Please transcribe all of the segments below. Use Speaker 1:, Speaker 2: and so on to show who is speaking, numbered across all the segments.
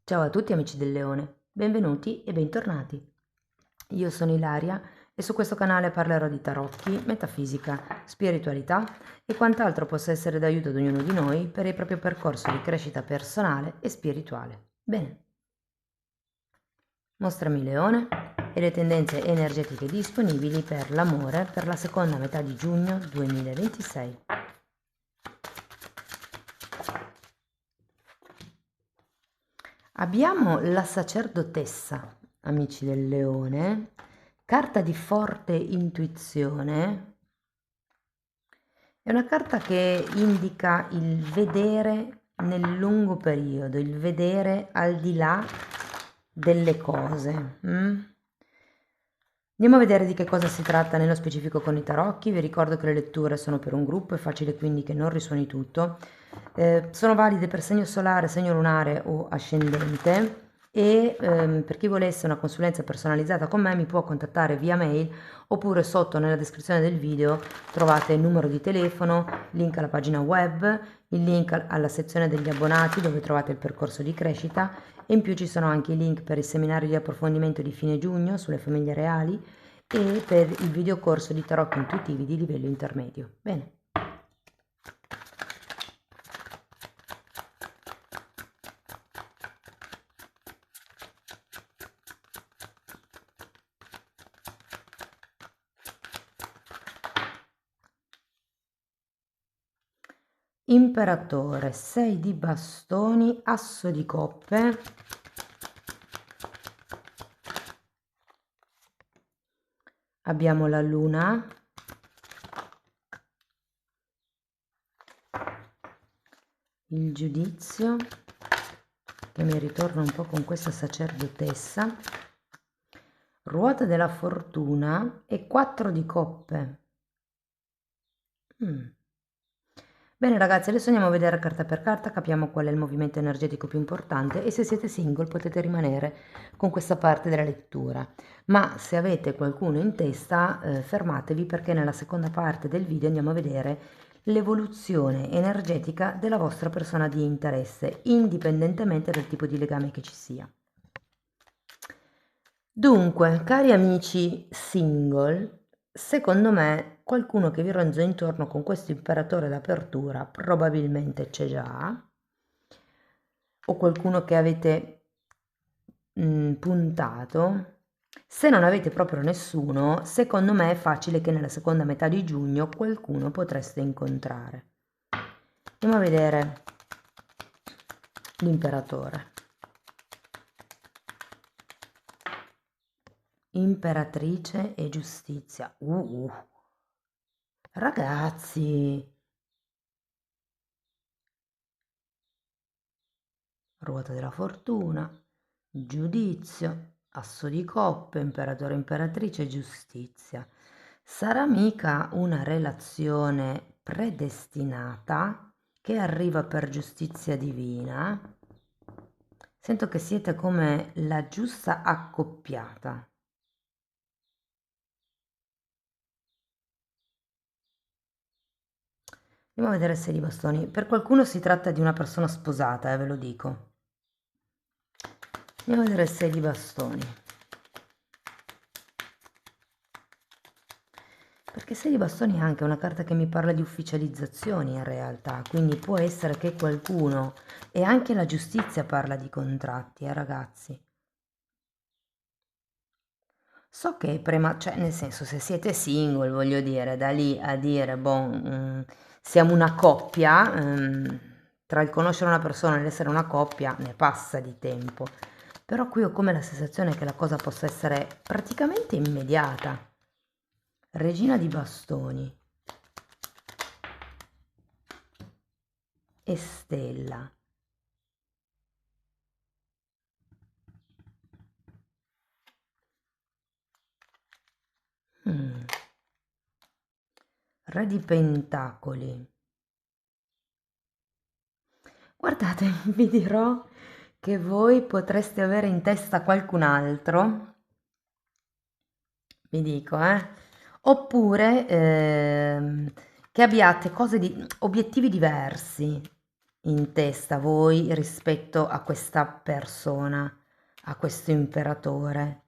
Speaker 1: Ciao a tutti amici del Leone, benvenuti e bentornati. Io sono Ilaria e su questo canale parlerò di tarocchi, metafisica, spiritualità e quant'altro possa essere d'aiuto ad ognuno di noi per il proprio percorso di crescita personale e spirituale. Bene, mostrami Leone e le tendenze energetiche disponibili per l'amore per la seconda metà di giugno 2026. Abbiamo la sacerdotessa, amici del Leone, carta di forte intuizione. È una carta che indica il vedere nel lungo periodo, il vedere al di là delle cose. Andiamo a vedere di che cosa si tratta nello specifico con i tarocchi. Vi ricordo che le letture sono per un gruppo, è facile quindi che non risuoni tutto. Sono valide per segno solare, segno lunare o ascendente e per chi volesse una consulenza personalizzata con me mi può contattare via mail oppure sotto nella descrizione del video trovate il numero di telefono, link alla pagina web, il link alla sezione degli abbonati dove trovate il percorso di crescita e in più ci sono anche i link per il seminario di approfondimento di fine giugno sulle famiglie reali e per il videocorso di tarocchi intuitivi di livello intermedio. Bene. Imperatore, 6 di bastoni, asso di coppe, abbiamo la luna, il giudizio, che mi ritorna un po' con questa sacerdotessa, ruota della fortuna e 4 di coppe. Bene ragazzi, adesso andiamo a vedere carta per carta, capiamo qual è il movimento energetico più importante e se siete single potete rimanere con questa parte della lettura. Ma se avete qualcuno in testa, fermatevi perché nella seconda parte del video andiamo a vedere l'evoluzione energetica della vostra persona di interesse, indipendentemente dal tipo di legame che ci sia. Dunque, cari amici single, secondo me qualcuno che vi ronza intorno con questo imperatore d'apertura probabilmente c'è già, o qualcuno che avete puntato. Se non avete proprio nessuno, secondo me è facile che nella seconda metà di giugno qualcuno potreste incontrare. Andiamo a vedere l'imperatore. Imperatrice e giustizia. Ragazzi, ruota della fortuna, giudizio, asso di coppe, imperatore, imperatrice, giustizia. Sarà mica una relazione predestinata che arriva per giustizia divina? Sento che siete come la giusta accoppiata. Andiamo a vedere se di bastoni. Per qualcuno si tratta di una persona sposata, ve lo dico. Andiamo a vedere se di bastoni. Perché 6 di bastoni è anche una carta che mi parla di ufficializzazioni in realtà, quindi può essere che qualcuno, e anche la giustizia parla di contratti, ragazzi. So che prima, cioè nel senso se siete single, voglio dire, da lì a dire, boh, siamo una coppia, tra il conoscere una persona e l'essere una coppia ne passa di tempo. Però qui ho come la sensazione che la cosa possa essere praticamente immediata. Regina di bastoni e stella. Mm. Re di pentacoli. Guardate, vi dirò che voi potreste avere in testa qualcun altro, vi dico, oppure che abbiate obiettivi diversi in testa voi rispetto a questa persona, a questo imperatore.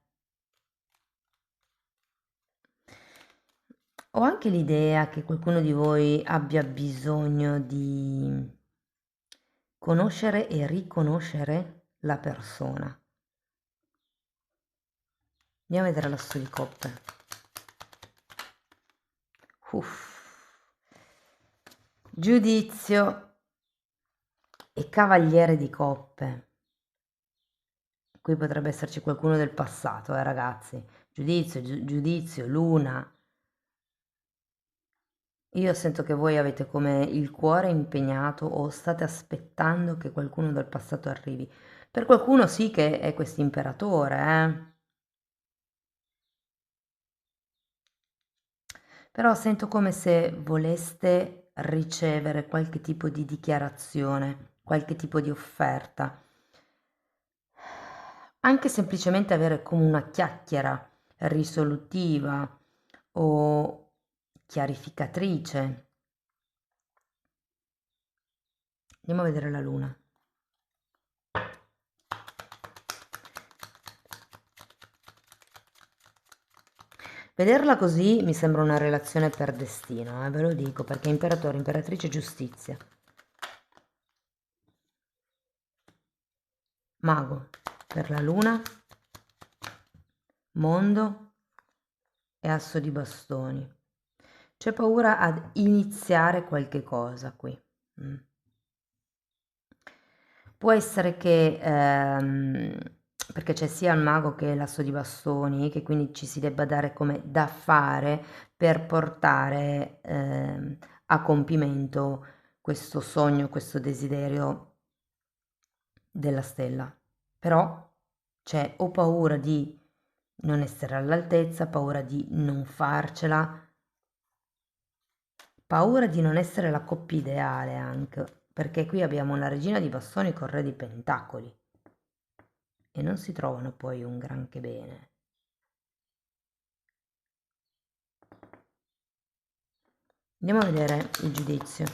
Speaker 1: Ho anche l'idea che qualcuno di voi abbia bisogno di conoscere e riconoscere la persona. Andiamo a vedere l'asso di coppe. Giudizio e cavaliere di coppe. Qui potrebbe esserci qualcuno del passato, ragazzi. Giudizio, luna. Io sento che voi avete come il cuore impegnato o state aspettando che qualcuno del passato arrivi. Per qualcuno sì che è questo imperatore, Però sento come se voleste ricevere qualche tipo di dichiarazione, qualche tipo di offerta. Anche semplicemente avere come una chiacchiera risolutiva o chiarificatrice. Andiamo a vedere la luna. Vederla così mi sembra una relazione per destino, ve lo dico, perché imperatore, imperatrice, giustizia. Mago per la luna, mondo e asso di bastoni. C'è paura ad iniziare qualche cosa qui. Può essere che, perché c'è sia il mago che l'asso di bastoni, che quindi ci si debba dare come da fare per portare a compimento questo sogno, questo desiderio della stella. Però c'è o paura di non essere all'altezza, paura di non farcela, paura di non essere la coppia ideale anche, perché qui abbiamo la regina di bastoni con re di pentacoli e non si trovano poi un granché bene. Andiamo a vedere il giudizio.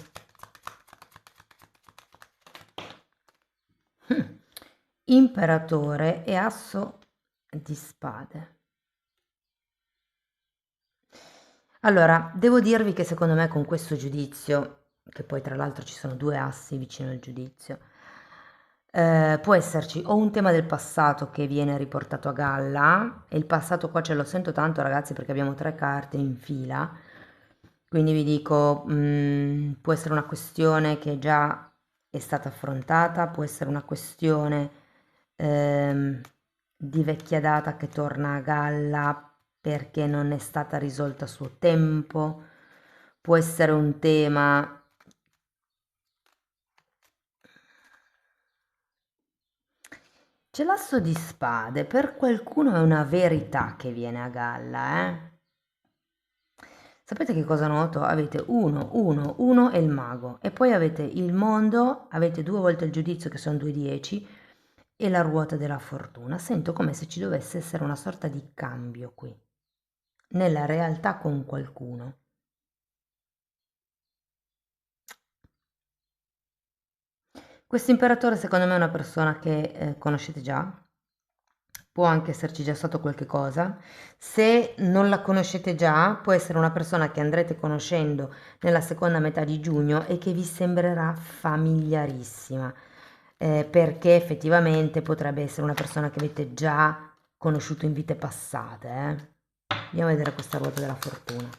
Speaker 1: Imperatore e asso di spade. Allora, devo dirvi che secondo me con questo giudizio, che poi tra l'altro ci sono due assi vicino al giudizio, può esserci o un tema del passato che viene riportato a galla, e il passato qua ce lo sento tanto ragazzi perché abbiamo 3 carte in fila, quindi vi dico, può essere una questione che già è stata affrontata, può essere una questione di vecchia data che torna a galla perché non è stata risolta a suo tempo, può essere un tema. C'è l'asso di spade, per qualcuno è una verità che viene a galla, Sapete che cosa noto? Avete 1, 1, 1 e il mago, e poi avete il mondo, avete 2 volte il giudizio che sono 2 10 e la ruota della fortuna. Sento come se ci dovesse essere una sorta di cambio qui, nella realtà con qualcuno. Questo imperatore secondo me è una persona che conoscete già, può anche esserci già stato qualche cosa. Se non la conoscete già, può essere una persona che andrete conoscendo nella seconda metà di giugno e che vi sembrerà familiarissima, perché effettivamente potrebbe essere una persona che avete già conosciuto in vite passate. Andiamo a vedere questa ruota della fortuna.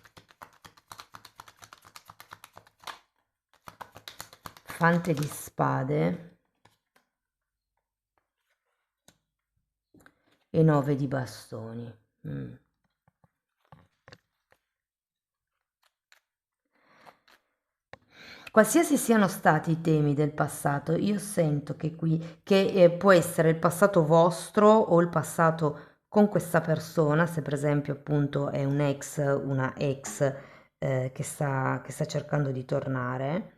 Speaker 1: Fante di spade e 9 di bastoni. Qualsiasi siano stati i temi del passato, io sento che qui, che può essere il passato vostro o il passato con questa persona, se per esempio appunto è un ex, una ex che sta cercando di tornare.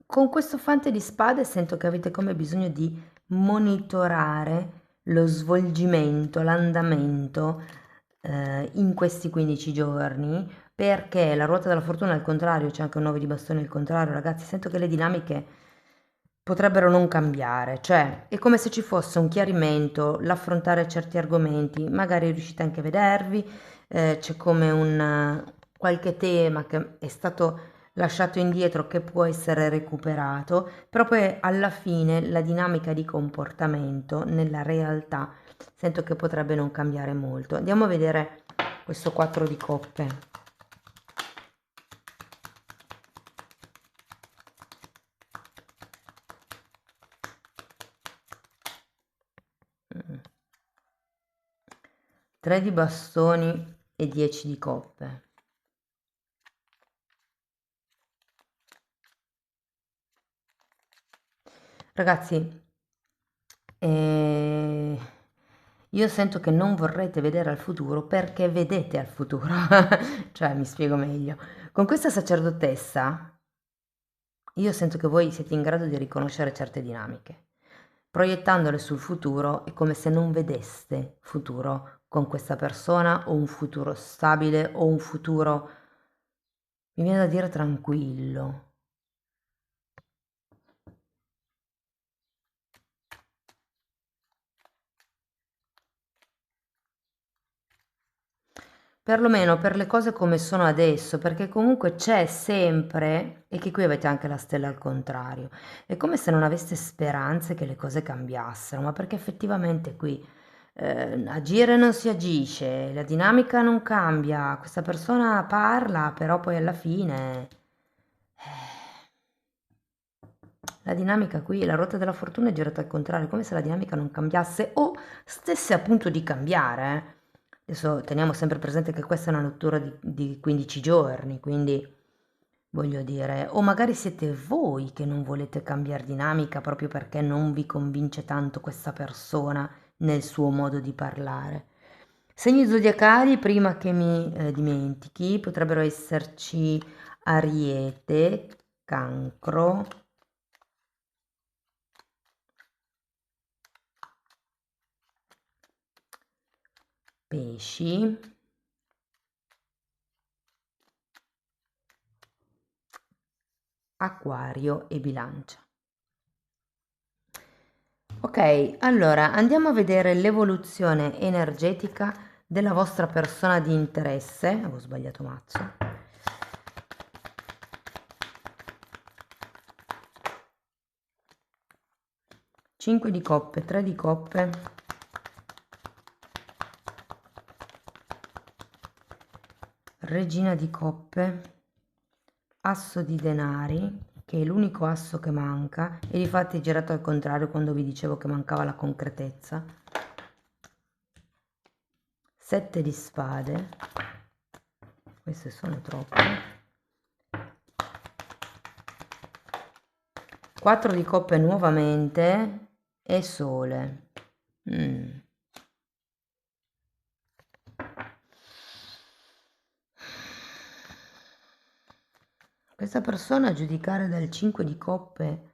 Speaker 1: Con questo fante di spade sento che avete come bisogno di monitorare lo svolgimento, l'andamento in questi 15 giorni, perché la ruota della fortuna al contrario, c'è anche un 9 di bastoni al contrario, ragazzi, sento che le dinamiche potrebbero non cambiare, cioè è come se ci fosse un chiarimento, l'affrontare certi argomenti, magari riuscite anche a vedervi, c'è come un qualche tema che è stato lasciato indietro che può essere recuperato, però poi alla fine la dinamica di comportamento nella realtà sento che potrebbe non cambiare molto. Andiamo a vedere questo 4 di coppe. Mm. 3 di bastoni e 10 di coppe. Ragazzi, io sento che non vorrete vedere al futuro perché vedete al futuro. Cioè, mi spiego meglio. Con questa sacerdotessa, io sento che voi siete in grado di riconoscere certe dinamiche. Proiettandole sul futuro è come se non vedeste futuro con questa persona o un futuro stabile o un futuro, mi viene da dire, tranquillo. Perlomeno per le cose come sono adesso, perché comunque c'è sempre, e che qui avete anche la stella al contrario, è come se non aveste speranze che le cose cambiassero, ma perché effettivamente qui agire non si agisce, la dinamica non cambia, questa persona parla, però poi alla fine la dinamica qui, la ruota della fortuna è girata al contrario, come se la dinamica non cambiasse o stesse a punto di cambiare. Adesso teniamo sempre presente che questa è una lettura di 15 giorni, quindi voglio dire, o magari siete voi che non volete cambiare dinamica proprio perché non vi convince tanto questa persona nel suo modo di parlare. Segni zodiacali, prima che mi dimentichi, potrebbero esserci Ariete, Cancro, Pesci, Acquario e Bilancia. Ok, allora andiamo a vedere l'evoluzione energetica della vostra persona di interesse. Avevo sbagliato mazzo. 5 di coppe, 3 di coppe, regina di coppe, asso di denari, che è l'unico asso che manca, e difatti è girato al contrario quando vi dicevo che mancava la concretezza. 7 di spade, queste sono troppe. 4 di coppe nuovamente e sole. Questa persona, a giudicare dal 5 di coppe,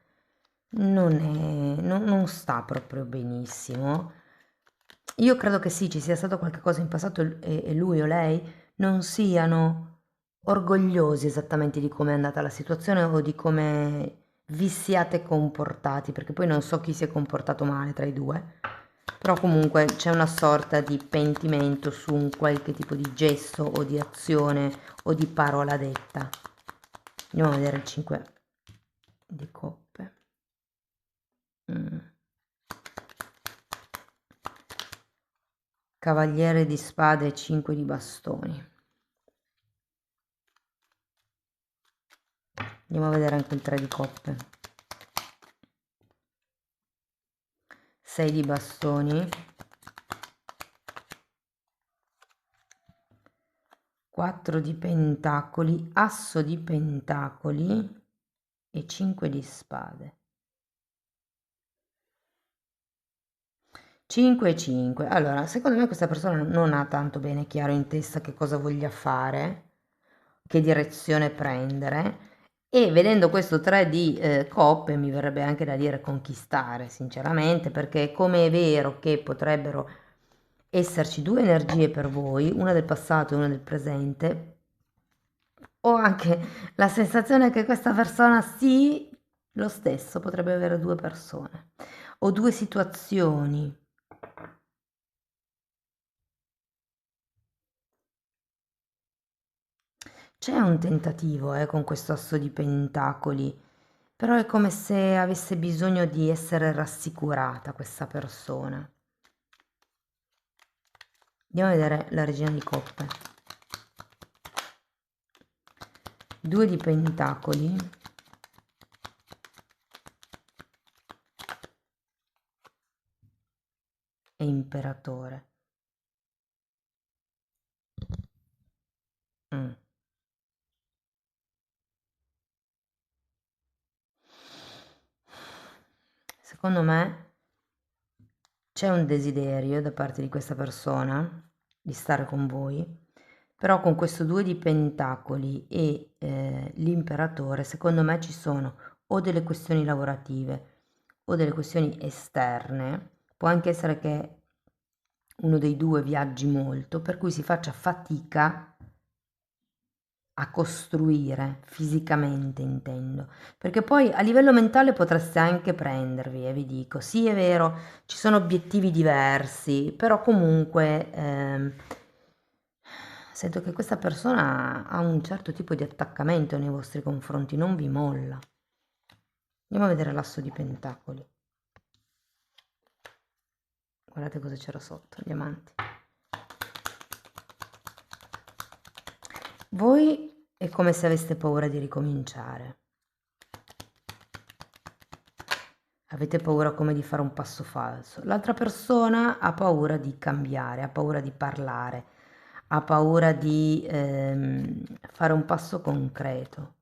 Speaker 1: non sta proprio benissimo. Io credo che sì, ci sia stato qualche cosa in passato e lui o lei non siano orgogliosi esattamente di come è andata la situazione o di come vi siate comportati, perché poi non so chi si è comportato male tra i due, però comunque c'è una sorta di pentimento su un qualche tipo di gesto o di azione o di parola detta. Andiamo a vedere il 5 di coppe. Cavaliere di spade e 5 di bastoni. Andiamo a vedere anche il 3 di coppe. 6 di bastoni. 4 di pentacoli, asso di pentacoli e 5 di spade. 5 e 5. Allora, secondo me questa persona non ha tanto bene chiaro in testa che cosa voglia fare, che direzione prendere, e vedendo questo 3 di coppe mi verrebbe anche da dire conquistare, sinceramente, perché come è vero che potrebbero esserci due energie per voi, una del passato e una del presente, Ho anche la sensazione che questa persona sì, lo stesso, potrebbe avere due persone o due situazioni. C'è un tentativo, con questo asso di pentacoli, però è come se avesse bisogno di essere rassicurata questa persona. Andiamo a vedere la regina di coppe. Due di pentacoli. E imperatore. Mm. Secondo me c'è un desiderio da parte di questa persona di stare con voi, però con questo due di pentacoli e l'imperatore, secondo me ci sono o delle questioni lavorative o delle questioni esterne. Può anche essere che uno dei due viaggi molto, per cui si faccia fatica a costruire fisicamente, intendo, perché poi a livello mentale potreste anche prendervi, vi dico, sì è vero, ci sono obiettivi diversi, però comunque sento che questa persona ha un certo tipo di attaccamento nei vostri confronti, non vi molla. Andiamo a vedere l'asso di pentacoli. Guardate cosa c'era sotto, diamanti. Voi è come se aveste paura di ricominciare. Avete paura come di fare un passo falso. L'altra persona ha paura di cambiare, ha paura di parlare, ha paura di fare un passo concreto,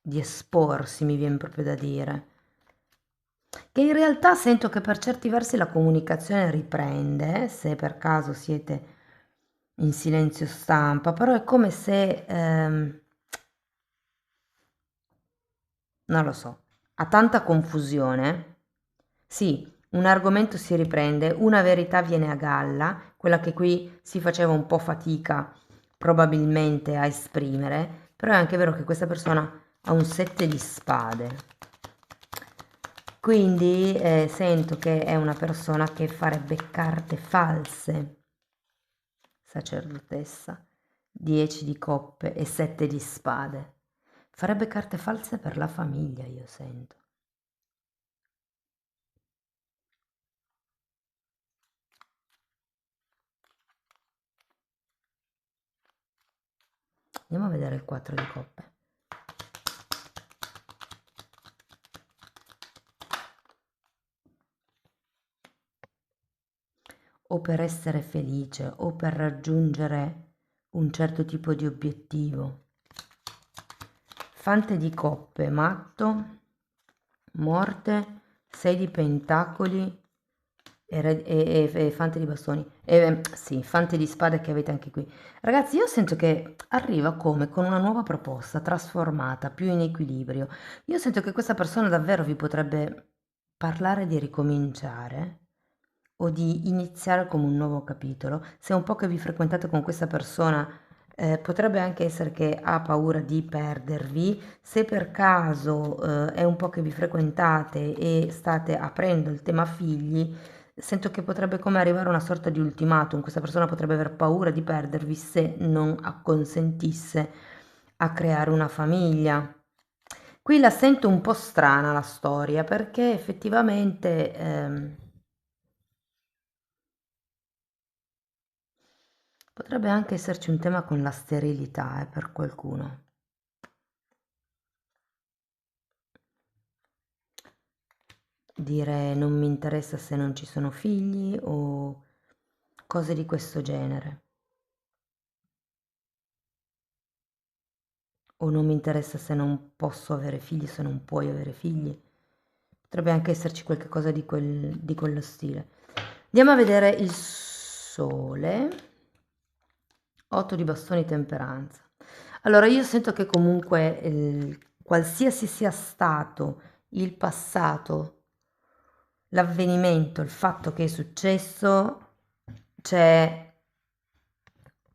Speaker 1: di esporsi, mi viene proprio da dire. Che in realtà sento che per certi versi la comunicazione riprende, se per caso siete in silenzio stampa, però è come se, non lo so, ha tanta confusione. Sì, un argomento si riprende, una verità viene a galla, quella che qui si faceva un po' fatica probabilmente a esprimere, però è anche vero che questa persona ha un sette di spade. Quindi sento che è una persona che farebbe carte false, sacerdotessa, 10 di coppe e 7 di spade. Farebbe carte false per la famiglia, io sento. Andiamo a vedere il 4 di coppe. O per essere felice o per raggiungere un certo tipo di obiettivo. Fante di coppe, matto, morte, 6 di pentacoli e fante di bastoni. Sì, fante di spade che avete anche qui. Ragazzi, io sento che arriva come con una nuova proposta, trasformata, più in equilibrio. Io sento che questa persona davvero vi potrebbe parlare di ricominciare o di iniziare come un nuovo capitolo. Se è un po' che vi frequentate con questa persona, potrebbe anche essere che ha paura di perdervi. Se per caso, è un po' che vi frequentate e state aprendo il tema figli, sento che potrebbe come arrivare una sorta di ultimatum. Questa persona potrebbe aver paura di perdervi se non acconsentisse a creare una famiglia. Qui la sento un po' strana la storia perché effettivamente potrebbe anche esserci un tema con la sterilità, per qualcuno. Dire non mi interessa se non ci sono figli o cose di questo genere. O non mi interessa se non posso avere figli, se non puoi avere figli. Potrebbe anche esserci qualcosa di quello stile. Andiamo a vedere il sole. 8 di bastoni, temperanza. Allora io sento che comunque qualsiasi sia stato il passato, l'avvenimento, il fatto che è successo, c'è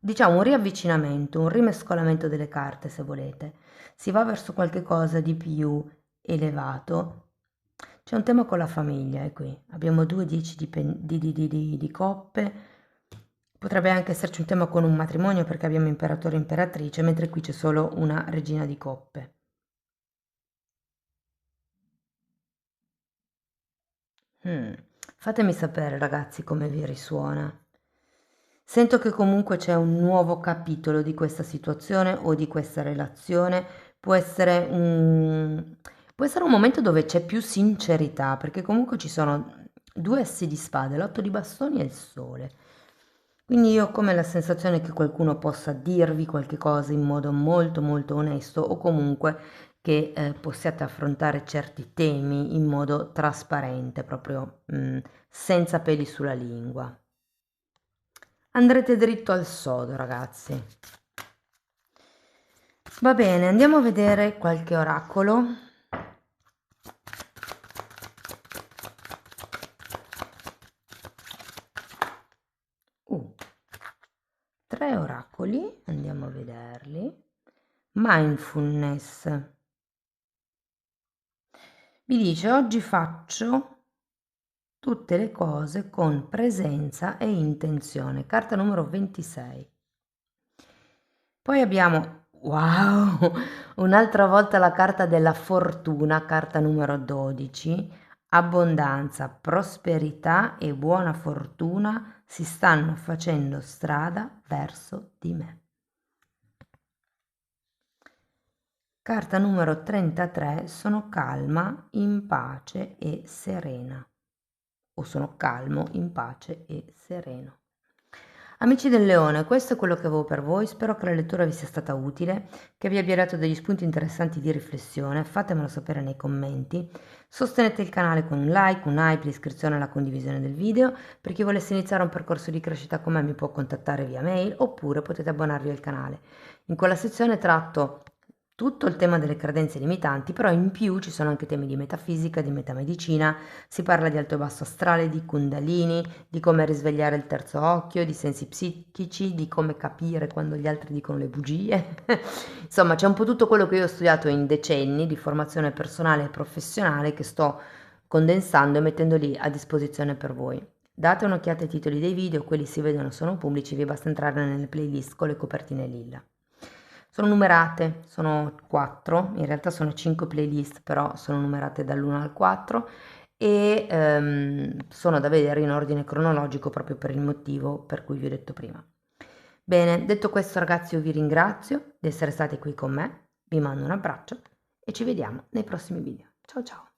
Speaker 1: diciamo un riavvicinamento, un rimescolamento delle carte se volete, si va verso qualche cosa di più elevato. C'è un tema con la famiglia, è qui, abbiamo 2 10 di coppe, potrebbe anche esserci un tema con un matrimonio perché abbiamo imperatore e imperatrice, mentre qui c'è solo una regina di coppe. Fatemi sapere ragazzi come vi risuona. Sento che comunque c'è un nuovo capitolo di questa situazione o di questa relazione, può essere può essere un momento dove c'è più sincerità, perché comunque ci sono 2 assi di spade, l'8 di bastoni e il sole. Quindi io ho come la sensazione che qualcuno possa dirvi qualche cosa in modo molto molto onesto o comunque che possiate affrontare certi temi in modo trasparente, proprio senza peli sulla lingua. Andrete dritto al sodo, ragazzi. Va bene, andiamo a vedere qualche oracolo. Uh, 3 oracoli, andiamo a vederli. Mindfulness. Vi dice, oggi faccio tutte le cose con presenza e intenzione. Carta numero 26. Poi abbiamo, wow, un'altra volta la carta della fortuna, carta numero 12. Abbondanza, prosperità e buona fortuna si stanno facendo strada verso di me. Carta numero 33, sono calma, in pace e serena. O sono calmo, in pace e sereno. Amici del Leone, questo è quello che avevo per voi, spero che la lettura vi sia stata utile, che vi abbia dato degli spunti interessanti di riflessione, fatemelo sapere nei commenti, sostenete il canale con un like, un hype, l'iscrizione e la condivisione del video, per chi volesse iniziare un percorso di crescita con me mi può contattare via mail oppure potete abbonarvi al canale. In quella sezione tratto tutto il tema delle credenze limitanti, però in più ci sono anche temi di metafisica, di metamedicina, si parla di alto e basso astrale, di kundalini, di come risvegliare il terzo occhio, di sensi psichici, di come capire quando gli altri dicono le bugie. Insomma, c'è un po' tutto quello che io ho studiato in decenni di formazione personale e professionale che sto condensando e mettendo lì a disposizione per voi. Date un'occhiata ai titoli dei video, quelli si vedono, sono pubblici, vi basta entrare nelle playlist con le copertine lilla. Sono numerate, sono 4, in realtà sono 5 playlist, però sono numerate dall'1 al 4 e sono da vedere in ordine cronologico proprio per il motivo per cui vi ho detto prima. Bene, detto questo ragazzi io vi ringrazio di essere stati qui con me, vi mando un abbraccio e ci vediamo nei prossimi video. Ciao ciao!